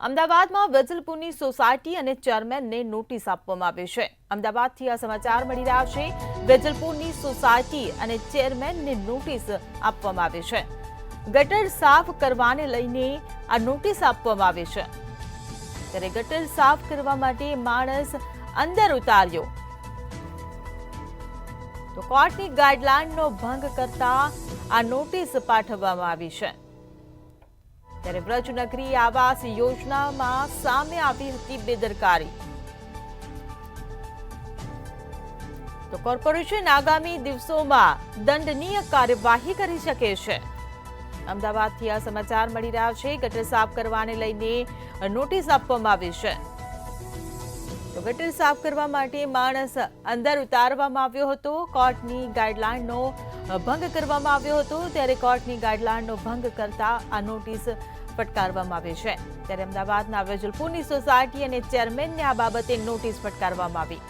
અમદાવાદમાં વેજલપુરની સોસાયટી અને ચેરમેનને નોટિસ આપવામાં આવી છે। અમદાવાદથી આ સમાચાર મળી રહ્યા છે। વેજલપુરની સોસાયટી અને ચેરમેનને નોટિસ આપવામાં આવી છે। ગટર સાફ કરવાને લઈને આ નોટિસ આપવામાં આવી છે। ત્યારે ગટર સાફ કરવા માટે માણસ અંદર ઉતાર્યો તો કોર્ટની ગાઈડલાઈનનો ભંગ કરતા આ નોટિસ પાઠવવામાં આવી છે। ત્યારે વ્રજનગરી આવાસ યોજનામાં સામે આવી હતી બેદરકારી। તો કોર્પોરેશન આગામી દિવસોમાં દંડનીય કાર્યવાહી કરી શકે છે। અમદાવાદથી આ સમાચાર મળી રહ્યા છે। ગટર સાફ કરવાને લઈને નોટિસ આપવામાં આવી છે। તો ગટર સાફ કરવા માટે માણસ અંદર ઉતારવામાં આવ્યો હતો। કોર્ટની ગાઈડલાઈનનો ભંગ કરવામાં આવ્યો હતો। ત્યારે કોર્ટની ગાઈડલાઈનનો ભંગ કરતા આ નોટિસ ફટકારવામાં આવી છે। ત્યારે અમદાવાદના વેજલપુરની સોસાયટી અને ચેરમેનને આ બાબતે નોટિસ ફટકારવામાં આવી।